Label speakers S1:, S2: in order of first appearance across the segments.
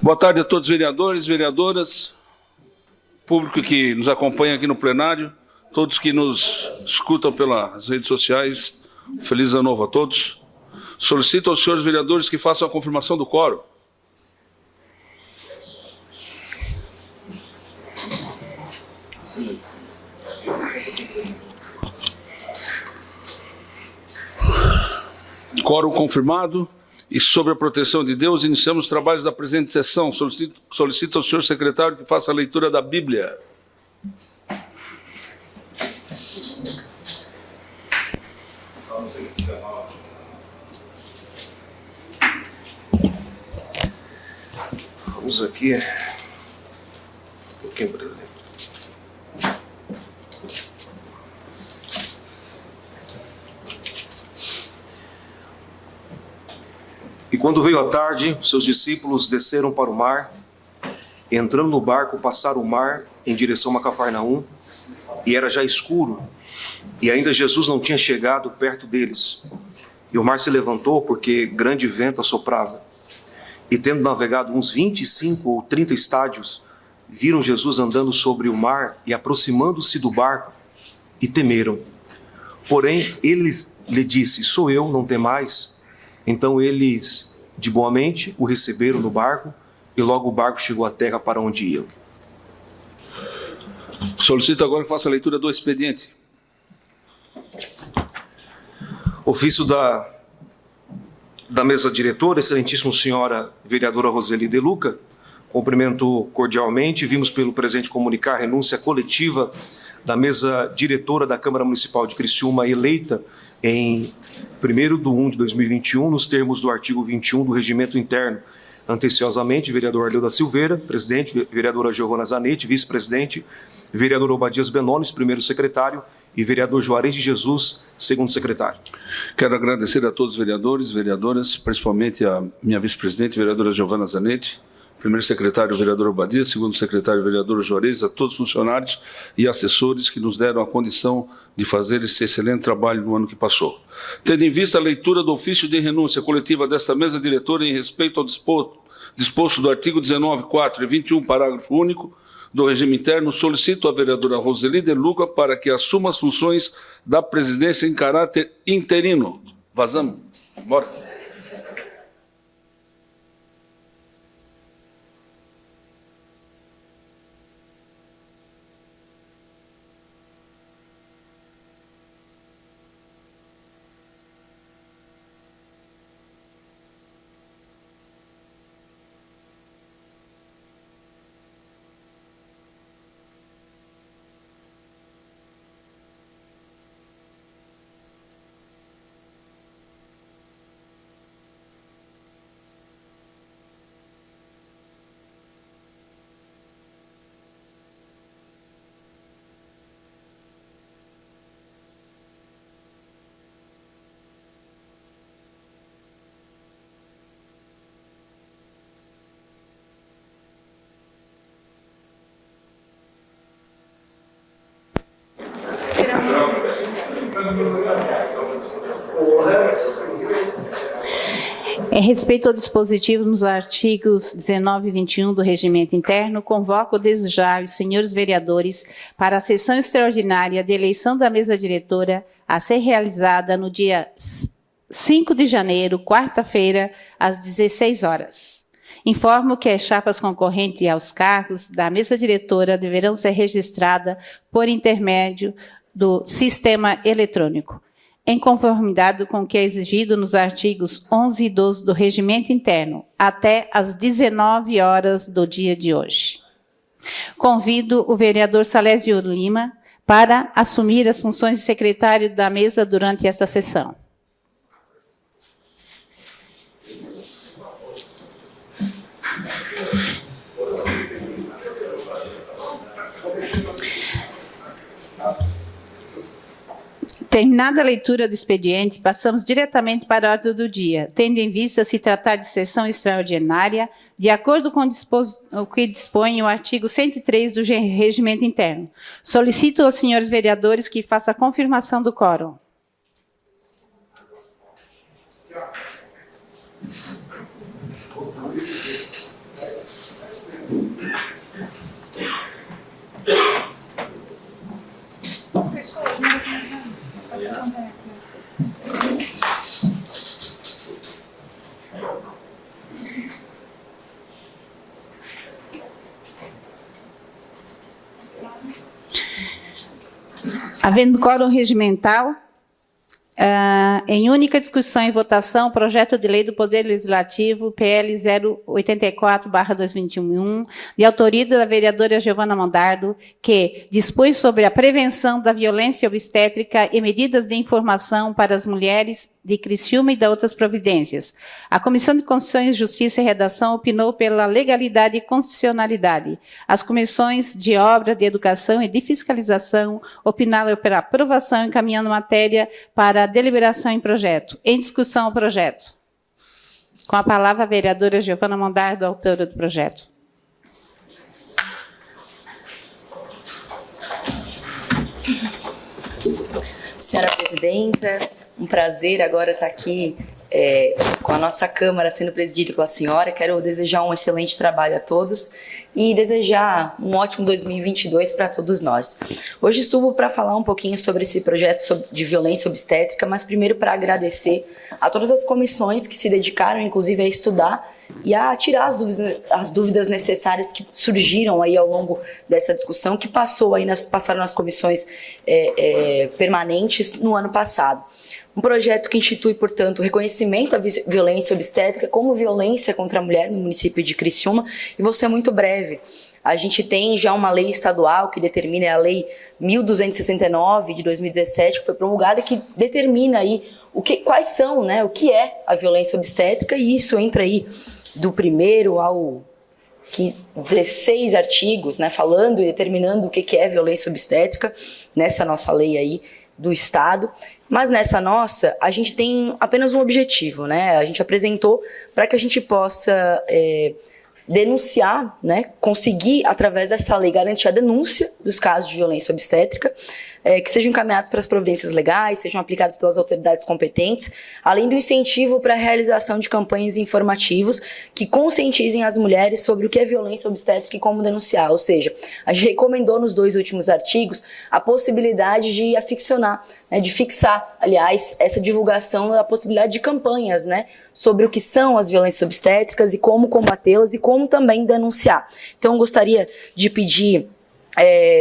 S1: Boa tarde a todos os vereadores, vereadoras, público que nos acompanha aqui no plenário, todos que nos escutam pelas redes sociais. Feliz ano novo a todos. Solicito aos senhores vereadores que façam a confirmação do quórum. Quórum confirmado. E sobre a proteção de Deus, iniciamos os trabalhos da presente sessão. Solicito ao senhor secretário que faça a leitura da Bíblia.
S2: Vamos aqui. Um pouquinho, brasileiro. E quando veio a tarde, seus discípulos desceram para o mar, e entrando no barco, passaram o mar em direção a Cafarnaum, e era já escuro, e ainda Jesus não tinha chegado perto deles. E o mar se levantou, porque grande vento assoprava. E tendo navegado uns 25 ou 30 estádios, viram Jesus andando sobre o mar e aproximando-se do barco, e temeram. Porém, eles lhe disse: sou eu, não temais. Então eles, de boa mente, o receberam no barco, e logo o barco chegou à terra para onde iam.
S1: Solicito agora que faça a leitura do expediente.
S2: Ofício da mesa diretora, excelentíssima senhora vereadora Roseli De Luca, cumprimento cordialmente. Vimos pelo presente comunicar a renúncia coletiva da mesa diretora da Câmara Municipal de Criciúma, eleita em 1º/1/2021, nos termos do artigo 21 do Regimento Interno. Anteciosamente, vereador Arleu da Silveira, presidente, vereadora Giovana Zanetti, vice-presidente, vereador Obadias Benones, primeiro secretário, e vereador Juarez de Jesus, segundo secretário.
S1: Quero agradecer a todos os vereadores, vereadoras, principalmente a minha vice-presidente, vereadora Giovana Zanetti, primeiro secretário, vereador Obadias, segundo secretário, vereador Juarez, a todos os funcionários e assessores que nos deram a condição de fazer esse excelente trabalho no ano que passou. Tendo em vista a leitura do ofício de renúncia coletiva desta mesa diretora em respeito ao disposto do artigo 19.4 e 21, parágrafo único do regime interno, solicito à vereadora Roseli De Luca para que assuma as funções da presidência em caráter interino. Vazamos? Bora.
S3: Em respeito ao dispositivo nos artigos 19 e 21 do Regimento Interno, convoco desde já os senhores vereadores para a sessão extraordinária de eleição da mesa diretora a ser realizada no dia 5 de janeiro, quarta-feira, às 16 horas. Informo que as chapas concorrentes aos cargos da mesa diretora deverão ser registradas por intermédio do sistema eletrônico, em conformidade com o que é exigido nos artigos 11 e 12 do Regimento Interno, até às 19 horas do dia de hoje. Convido o vereador Salésio Lima para assumir as funções de secretário da mesa durante esta sessão. Terminada a leitura do expediente, passamos diretamente para a ordem do dia, tendo em vista se tratar de sessão extraordinária, de acordo com o que dispõe o artigo 103 do Regimento Interno. Solicito aos senhores vereadores que façam a confirmação do quórum. Havendo quórum regimental, em única discussão e votação, o projeto de lei do Poder Legislativo, PL 084/2021, de autoria da vereadora Giovana Mondardo, que dispõe sobre a prevenção da violência obstétrica e medidas de informação para as mulheres de Criciúma e de outras providências. A Comissão de Constituição, Justiça e Redação opinou pela legalidade e constitucionalidade. As comissões de obra, de educação e de fiscalização opinaram pela aprovação, encaminhando matéria para deliberação em projeto. Em discussão o projeto. Com a palavra a vereadora Giovana Mondardo, autora do projeto.
S4: Senhora Presidenta, um prazer agora estar aqui com a nossa Câmara sendo presidida pela senhora. Quero desejar um excelente trabalho a todos e desejar um ótimo 2022 para todos nós. Hoje subo para falar um pouquinho sobre esse projeto de violência obstétrica, mas primeiro para agradecer a todas as comissões que se dedicaram, inclusive, a estudar e a tirar as dúvidas necessárias que surgiram aí ao longo dessa discussão, que passaram nas comissões permanentes no ano passado. Um projeto que institui, portanto, o reconhecimento da violência obstétrica como violência contra a mulher no município de Criciúma, e vou ser muito breve. A gente tem já uma lei estadual que determina, a Lei 1269 de 2017, que foi promulgada, que determina aí quais são, né, o que é a violência obstétrica, e isso entra aí do 1º ao 16 artigos, né, falando e determinando o que é violência obstétrica nessa nossa lei aí do Estado. Mas nessa nossa, a gente tem apenas um objetivo, né? A gente apresentou para que a gente possa denunciar, né? Conseguir, através dessa lei, garantir a denúncia dos casos de violência obstétrica, que sejam encaminhados para as providências legais, sejam aplicadas pelas autoridades competentes, além do incentivo para a realização de campanhas informativas que conscientizem as mulheres sobre o que é violência obstétrica e como denunciar. Ou seja, a gente recomendou nos 2 últimos artigos a possibilidade de aficcionar, né, de fixar, aliás, essa divulgação da possibilidade de campanhas, né, sobre o que são as violências obstétricas e como combatê-las e como também denunciar. Então, eu gostaria de pedir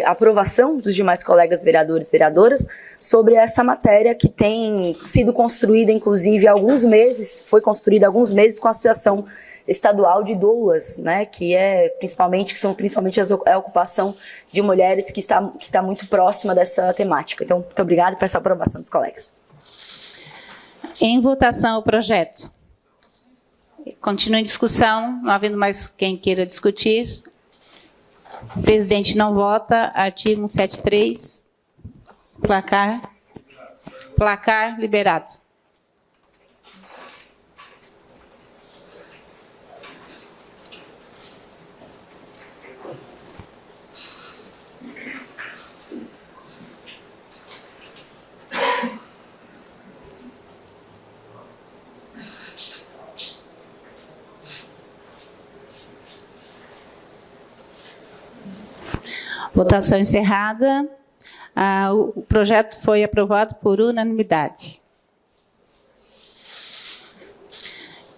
S4: aprovação dos demais colegas vereadores e vereadoras sobre essa matéria que tem sido construída, inclusive, há alguns meses, foi construída há alguns meses com a Associação Estadual de Doulas, né, que são principalmente a ocupação de mulheres que está muito próxima dessa temática. Então, muito obrigada por essa aprovação dos colegas.
S3: Em votação o projeto. Continua em discussão, não havendo mais quem queira discutir. O presidente não vota. Artigo 173. Placar liberado. Votação encerrada. O projeto foi aprovado por unanimidade.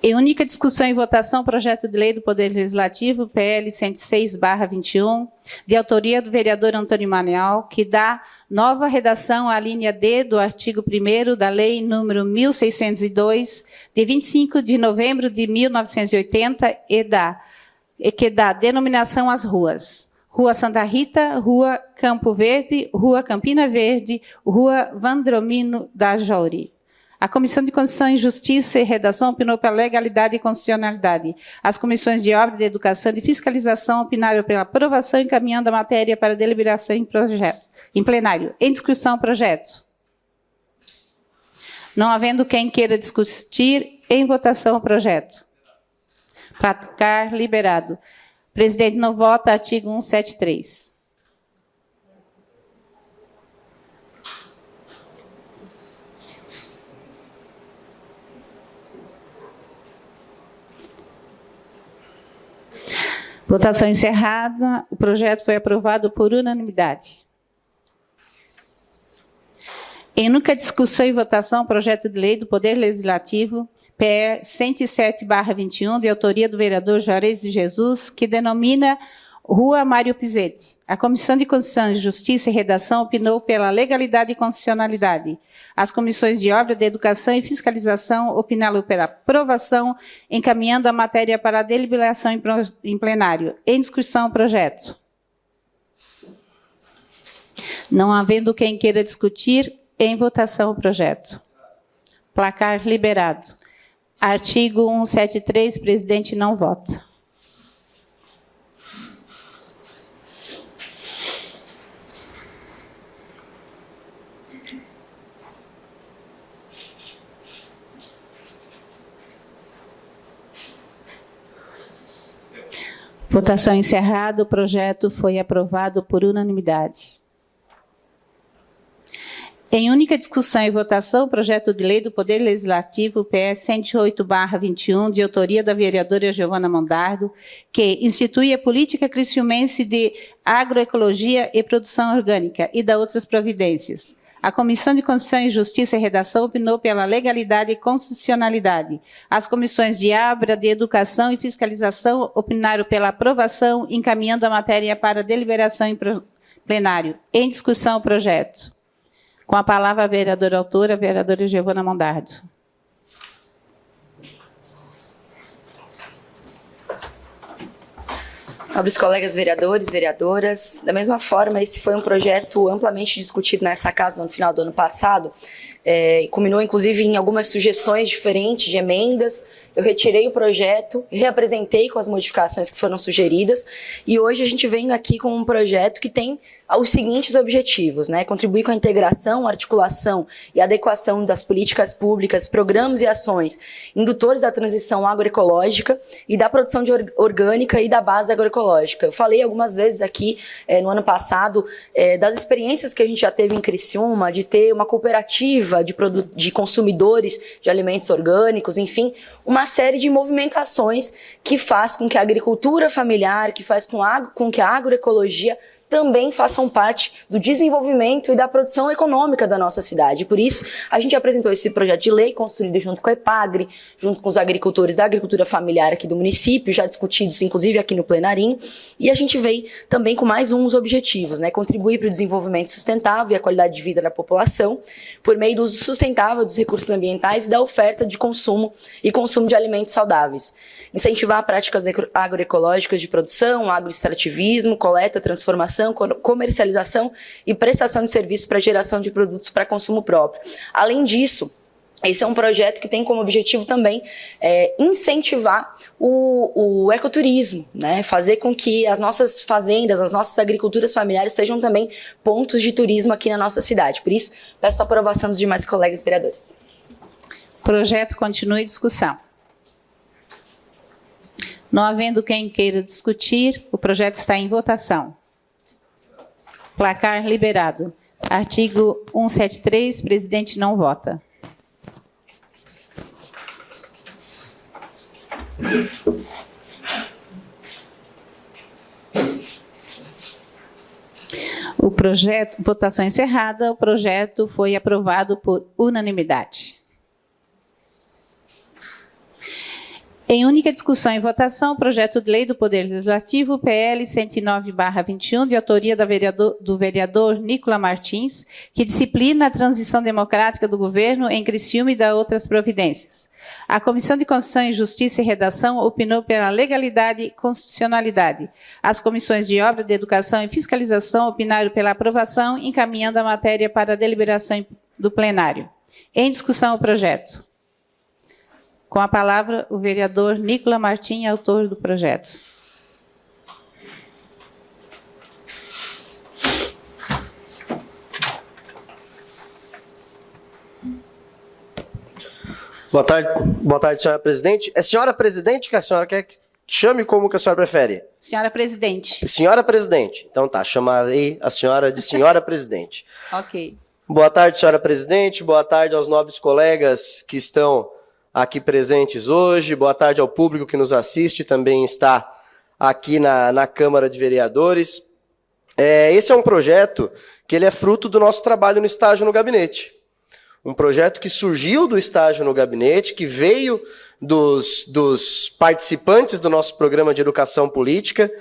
S3: Em única discussão e votação, o projeto de lei do Poder Legislativo, PL 106/21, de autoria do vereador Antônio Manuel, que dá nova redação à linha D do artigo 1º da Lei número 1602, de 25 de novembro de 1980, que dá denominação às ruas: Rua Santa Rita, Rua Campo Verde, Rua Campina Verde, Rua Vandromino da Jauri. A Comissão de Constituição e Justiça e Redação opinou pela legalidade e constitucionalidade. As comissões de obra, de educação e de fiscalização opinaram pela aprovação, encaminhando a matéria para deliberação em plenário. Em discussão, projeto. Não havendo quem queira discutir, em votação o projeto. Placar liberado. Presidente não vota. Artigo 173. Votação encerrada. O projeto foi aprovado por unanimidade. Em única discussão e votação, o projeto de lei do Poder Legislativo, PE 107/21, de autoria do vereador Juarez de Jesus, que denomina Rua Mário Pizzetti. A Comissão de Constituição, Justiça e Redação opinou pela legalidade e constitucionalidade. As comissões de Obra, de Educação e Fiscalização opinaram pela aprovação, encaminhando a matéria para a deliberação em plenário. Em discussão o projeto. Não havendo quem queira discutir, em votação o projeto. Placar liberado. Artigo 173, presidente não vota. Votação encerrada, o projeto foi aprovado por unanimidade. Em única discussão e votação, o projeto de lei do Poder Legislativo, PS 108/21, de autoria da vereadora Giovana Mondardo, que institui a política criciumense de agroecologia e produção orgânica e da outras providências. A Comissão de Constituição e Justiça e Redação opinou pela legalidade e constitucionalidade. As comissões de Obra, de Educação e Fiscalização opinaram pela aprovação, encaminhando a matéria para deliberação em plenário. Em discussão o projeto. Com a palavra a vereadora autora, a vereadora Giovana Mondardo.
S4: Nobres colegas vereadores, vereadoras, da mesma forma, esse foi um projeto amplamente discutido nessa casa no final do ano passado, e culminou, inclusive, em algumas sugestões diferentes de emendas. Eu retirei o projeto, reapresentei com as modificações que foram sugeridas, e hoje a gente vem aqui com um projeto que tem os seguintes objetivos, né? Contribuir com a integração, articulação e adequação das políticas públicas, programas e ações indutores da transição agroecológica e da produção orgânica e da base agroecológica. Eu falei algumas vezes aqui, no ano passado, das experiências que a gente já teve em Criciúma, de ter uma cooperativa de consumidores de alimentos orgânicos, enfim, uma série de movimentações que faz com que a agricultura familiar, que faz com que a agroecologia também façam parte do desenvolvimento e da produção econômica da nossa cidade. Por isso, a gente apresentou esse projeto de lei, construído junto com a EPAGRE, junto com os agricultores da agricultura familiar aqui do município, já discutidos, inclusive, aqui no plenarinho, e a gente veio também com mais uns objetivos, né? Contribuir para o desenvolvimento sustentável e a qualidade de vida da população, por meio do uso sustentável dos recursos ambientais e da oferta de consumo e consumo de alimentos saudáveis. Incentivar práticas agroecológicas de produção, agroextrativismo, coleta, transformação, comercialização e prestação de serviços para geração de produtos para consumo próprio. Além disso, esse é um projeto que tem como objetivo também incentivar o ecoturismo, né? Fazer com que as nossas fazendas, as nossas agriculturas familiares sejam também pontos de turismo aqui na nossa cidade. Por isso, peço a aprovação dos demais colegas vereadores.
S3: Projeto continua em discussão. Não havendo quem queira discutir, o projeto está em votação. Placar liberado. Artigo 173, presidente não vota. O projeto, votação encerrada, o projeto foi aprovado por unanimidade. Em única discussão e votação, o projeto de lei do Poder Legislativo, PL 109/21, de autoria do vereador Nicola Martins, que disciplina a transição democrática do governo em Criciúma e da outras providências. A Comissão de Constituição e Justiça e Redação opinou pela legalidade e constitucionalidade. As comissões de Obra, de Educação e Fiscalização opinaram pela aprovação, encaminhando a matéria para a deliberação do plenário. Em discussão o projeto. Com a palavra, o vereador Nicola Martins, autor do projeto.
S5: Boa tarde, senhora presidente. É senhora presidente que a senhora quer que chame, como que a senhora prefere?
S3: Senhora presidente.
S5: Senhora presidente. Então tá, chamarei a senhora de senhora presidente.
S3: Ok.
S5: Boa tarde, senhora presidente. Boa tarde aos nobres colegas que estão aqui presentes hoje. Boa tarde ao público que nos assiste, também está aqui na Câmara de Vereadores. Esse é um projeto que ele é fruto do nosso trabalho no estágio no gabinete. Um projeto que surgiu do estágio no gabinete, que veio dos participantes do nosso programa de educação política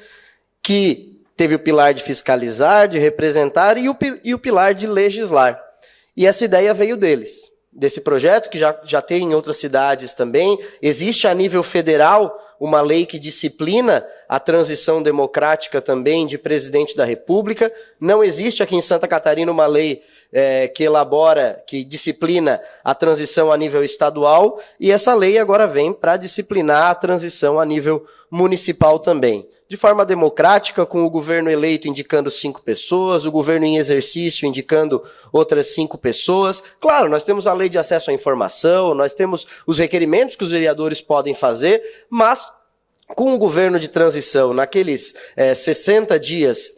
S5: que teve o pilar de fiscalizar, de representar e o pilar de legislar. E essa ideia veio deles, desse projeto que já tem em outras cidades também. Existe a nível federal uma lei que disciplina a transição democrática também de presidente da República. Não existe aqui em Santa Catarina uma lei que disciplina a transição a nível estadual, e essa lei agora vem para disciplinar a transição a nível municipal também. De forma democrática, com o governo eleito indicando 5 pessoas, o governo em exercício indicando outras 5 pessoas. Claro, nós temos a lei de acesso à informação, nós temos os requerimentos que os vereadores podem fazer, mas com o governo de transição, naqueles 90 dias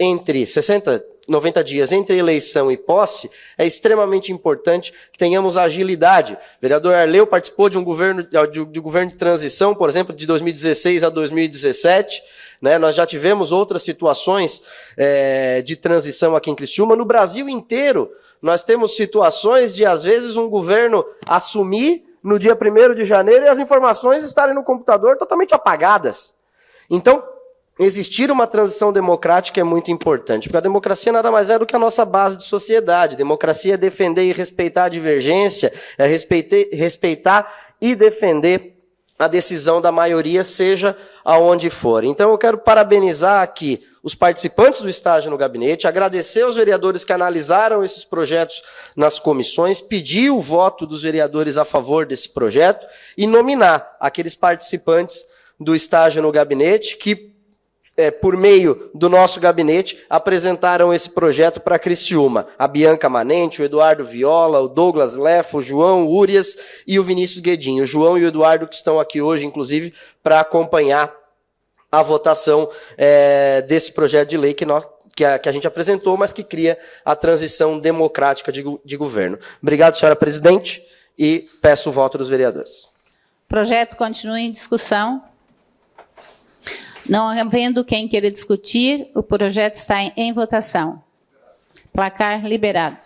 S5: entre eleição e posse, é extremamente importante que tenhamos agilidade. O vereador Arleu participou de um governo de transição, por exemplo, de 2016 a 2017, né? Nós já tivemos outras situações de transição aqui em Criciúma. No Brasil inteiro, nós temos situações de, às vezes, um governo assumir no dia 1º de janeiro e as informações estarem no computador totalmente apagadas. Então, existir uma transição democrática é muito importante, porque a democracia nada mais é do que a nossa base de sociedade. Democracia é defender e respeitar a divergência, é respeitar e defender a decisão da maioria, seja aonde for. Então, eu quero parabenizar aqui os participantes do estágio no gabinete, agradecer aos vereadores que analisaram esses projetos nas comissões, pedir o voto dos vereadores a favor desse projeto e nominar aqueles participantes do estágio no gabinete que, por meio do nosso gabinete, apresentaram esse projeto para Criciúma. A Bianca Manente, o Eduardo Viola, o Douglas Lefa, o João Urias e o Vinícius Guedinho. O João e o Eduardo que estão aqui hoje, inclusive, para acompanhar a votação desse projeto de lei que a gente apresentou, mas que cria a transição democrática de governo. Obrigado, senhora presidente, e peço o voto dos vereadores.
S3: O projeto continua em discussão. Não havendo quem queira discutir, o projeto está em votação. Placar liberado.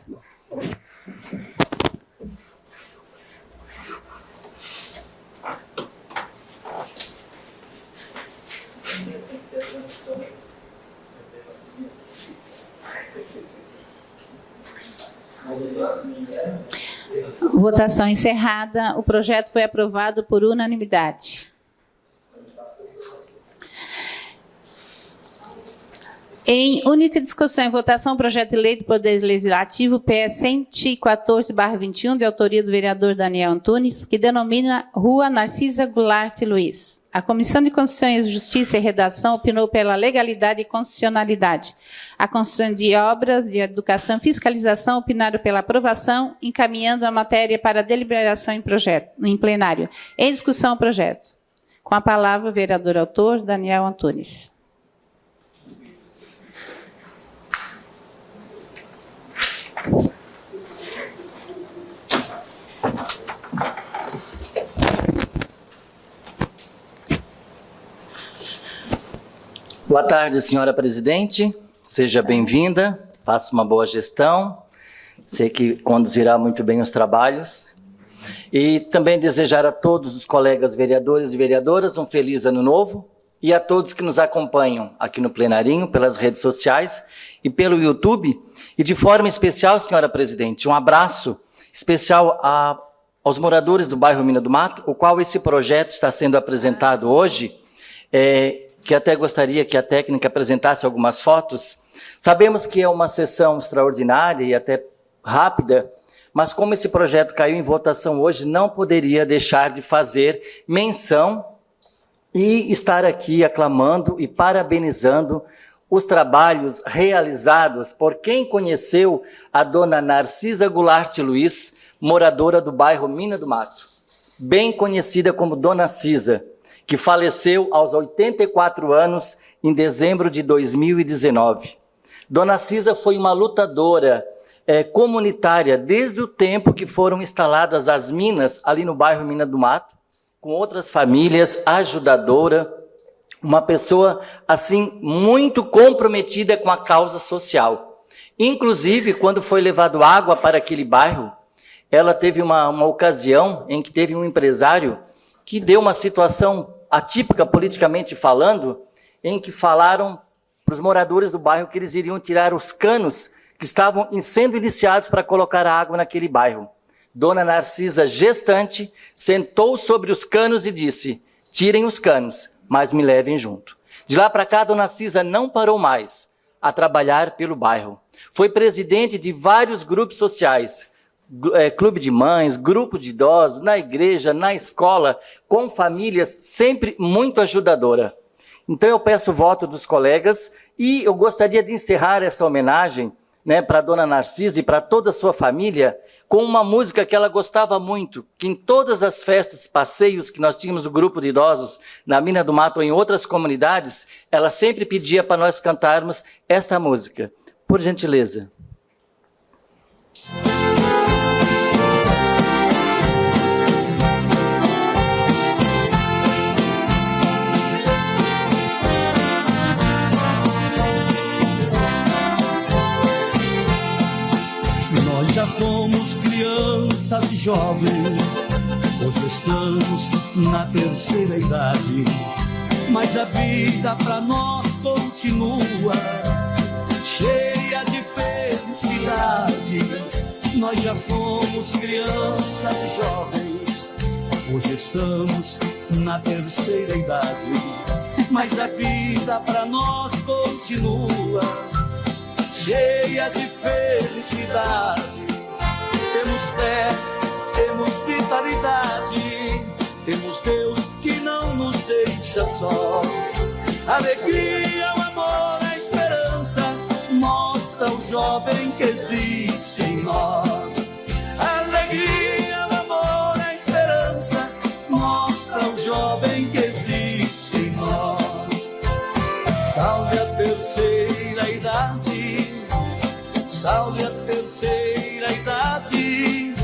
S3: Votação encerrada. O projeto foi aprovado por unanimidade. Em única discussão e votação, o projeto de lei do Poder Legislativo, PS 114/21, de autoria do vereador Daniel Antunes, que denomina Rua Narcisa Goulart Luiz. A Comissão de Constituição e Justiça e Redação opinou pela legalidade e constitucionalidade. A Comissão de Obras, de Educação e Fiscalização opinaram pela aprovação, encaminhando a matéria para deliberação em plenário. Em discussão o projeto. Com a palavra, o vereador autor, Daniel Antunes.
S6: Boa tarde, senhora presidente. Seja bem-vinda. Faça uma boa gestão. Sei que conduzirá muito bem os trabalhos. E também desejar a todos os colegas vereadores e vereadoras um feliz ano novo e a todos que nos acompanham aqui no plenarinho, pelas redes sociais e pelo YouTube. E de forma especial, senhora presidente, um abraço especial aos moradores do bairro Mina do Mato, o qual esse projeto está sendo apresentado hoje, que até gostaria que a técnica apresentasse algumas fotos. Sabemos que é uma sessão extraordinária e até rápida, mas como esse projeto caiu em votação hoje, não poderia deixar de fazer menção e estar aqui aclamando e parabenizando os trabalhos realizados por quem conheceu a dona Narcisa Goulart Luiz, moradora do bairro Mina do Mato, bem conhecida como Dona Cisa, que faleceu aos 84 anos em dezembro de 2019. Dona Cisa foi uma lutadora comunitária desde o tempo que foram instaladas as minas ali no bairro Mina do Mato, com outras famílias, ajudadora, uma pessoa assim muito comprometida com a causa social. Inclusive, quando foi levado água para aquele bairro, ela teve uma ocasião em que teve um empresário que deu uma situação atípica politicamente falando, em que falaram para os moradores do bairro que eles iriam tirar os canos que estavam sendo iniciados para colocar água naquele bairro. Dona Narcisa, gestante, sentou sobre os canos e disse: tirem os canos, mas me levem junto. De lá para cá, Dona Narcisa não parou mais a trabalhar pelo bairro. Foi presidente de vários grupos sociais, clube de mães, grupo de idosos, na igreja, na escola, com famílias, sempre muito ajudadora. Então eu peço o voto dos colegas e eu gostaria de encerrar essa homenagem, né, para a Dona Narcisa e para toda a sua família, com uma música que ela gostava muito, que em todas as festas, passeios que nós tínhamos no grupo de idosos, na Mina do Mato ou em outras comunidades, ela sempre pedia para nós cantarmos esta música. Por gentileza.
S7: Nós já fomos crianças e jovens, hoje estamos na terceira idade, mas a vida pra nós continua cheia de felicidade. Nós já fomos crianças e jovens, hoje estamos na terceira idade, mas a vida pra nós continua cheia de felicidade. Temos fé, temos vitalidade, temos Deus que não nos deixa só. Alegria, o amor, a esperança, mostra o jovem que existe em nós. Alegria, o amor, a esperança, mostra o jovem que existe em nós. Salve a terceira idade, salve a terceira idade,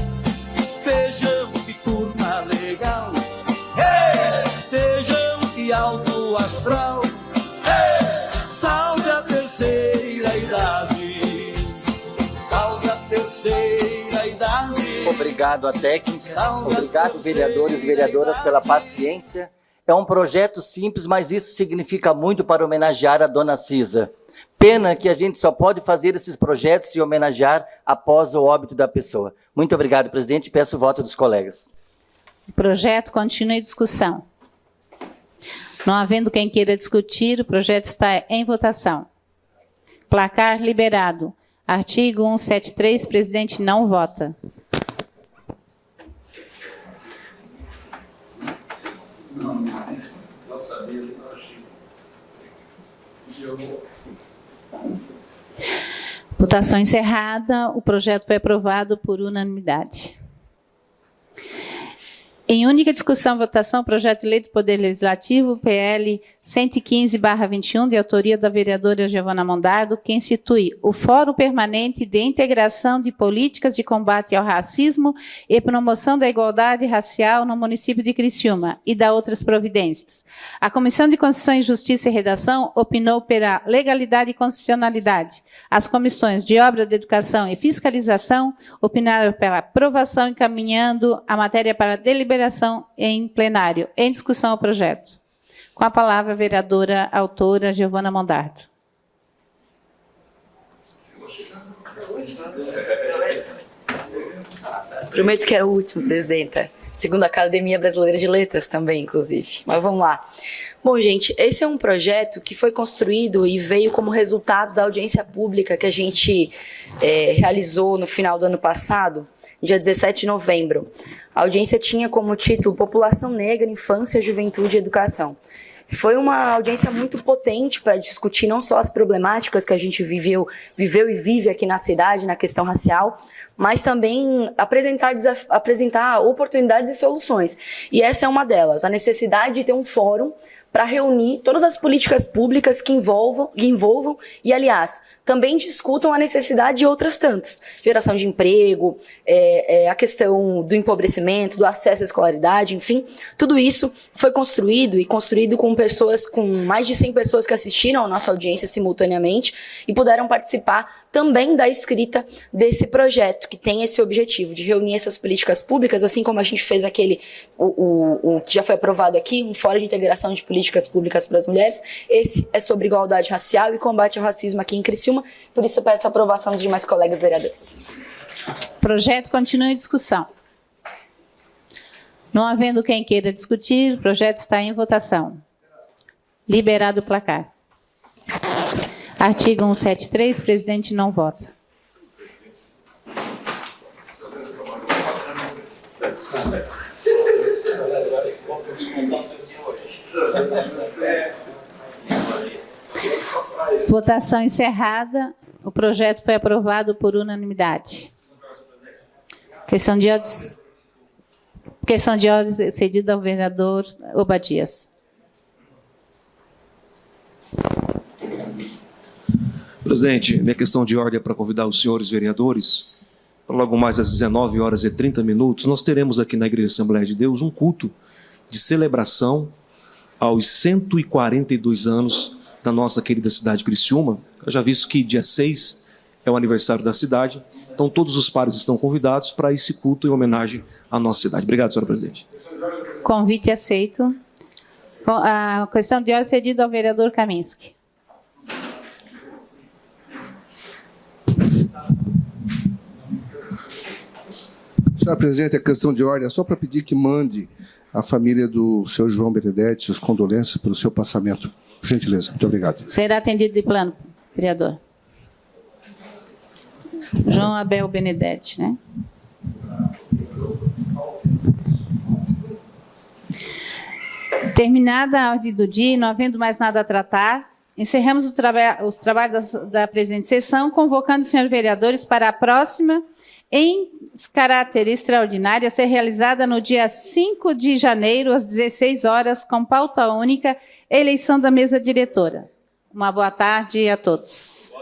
S7: vejam que turma legal, vejam que alto astral, salve a terceira idade, salve a terceira idade.
S6: Obrigado a técnica, obrigado vereadores e vereadoras pela paciência. É um projeto simples, mas isso significa muito para homenagear a Dona Cisa. Pena que a gente só pode fazer esses projetos e homenagear após o óbito da pessoa. Muito obrigado, presidente, e peço o voto dos colegas.
S3: O projeto continua em discussão. Não havendo quem queira discutir, o projeto está em votação. Placar liberado. Artigo 173, presidente não vota.
S1: Não sabia, eu achei.
S3: Votação encerrada. O projeto foi aprovado por unanimidade. Em única discussão e votação, o projeto de lei do Poder Legislativo, PL 115/21, de autoria da vereadora Giovana Mondardo, que institui o Fórum Permanente de Integração de Políticas de Combate ao Racismo e Promoção da Igualdade Racial no município de Criciúma e da outras providências. A Comissão de Constituição e Justiça e Redação opinou pela legalidade e constitucionalidade. As comissões de Obra, de Educação e Fiscalização opinaram pela aprovação, encaminhando a matéria para deliberação em plenário. Em discussão o projeto. Com a palavra a vereadora autora Giovana Mondardo.
S4: Prometo que é o último, presidenta. Segundo a Academia Brasileira de Letras também, inclusive. Mas vamos lá. Bom, gente, esse é um projeto que foi construído e veio como resultado da audiência pública que a gente realizou no final do ano passado, dia 17 de novembro. A audiência tinha como título População Negra, Infância, Juventude e Educação. Foi uma audiência muito potente para discutir não só as problemáticas que a gente viveu e vive aqui na cidade, na questão racial, mas também apresentar oportunidades e soluções. E essa é uma delas, a necessidade de ter um fórum para reunir todas as políticas públicas que envolvam e, aliás, também discutam a necessidade de outras tantas. Geração de emprego, a questão do empobrecimento, do acesso à escolaridade, enfim. Tudo isso foi construído com pessoas, com mais de 100 pessoas que assistiram à nossa audiência simultaneamente e puderam participar também da escrita desse projeto, que tem esse objetivo de reunir essas políticas públicas, assim como a gente fez o que já foi aprovado aqui, um Fórum de Integração de Políticas Públicas para as Mulheres. Esse é sobre igualdade racial e combate ao racismo aqui em Criciúma. Por isso eu peço a aprovação dos demais colegas vereadores.
S3: Projeto continua em discussão. Não havendo quem queira discutir, o projeto está em votação. Liberado o placar. Artigo 173, presidente não vota. Votação encerrada. O projeto foi aprovado por unanimidade. Questão de ordem cedida ao vereador Obadias.
S2: Presidente, minha questão de ordem é para convidar os senhores vereadores. Logo mais às 19h30, nós teremos aqui na Igreja Assembleia de Deus um culto de celebração aos 142 anos da nossa querida cidade de Criciúma. Eu já visto que dia 6 é o aniversário da cidade, então todos os pares estão convidados para esse culto em homenagem à nossa cidade. Obrigado, senhora presidente.
S3: Convite aceito. A questão de ordem cedida ao vereador Kaminski.
S8: Senhora presidente, a questão de ordem é só para pedir que mande à família do seu João Benedetti suas condolências pelo seu passamento. Por gentileza. Muito obrigado.
S3: Será atendido de plano, vereador. João Abel Benedetti, né? Terminada a ordem do dia e não havendo mais nada a tratar, encerramos os trabalhos da presente sessão, convocando os senhores vereadores para a próxima, em caráter extraordinário, a ser realizada no dia 5 de janeiro, às 16 horas, com pauta única, eleição da mesa diretora. Uma boa tarde a todos.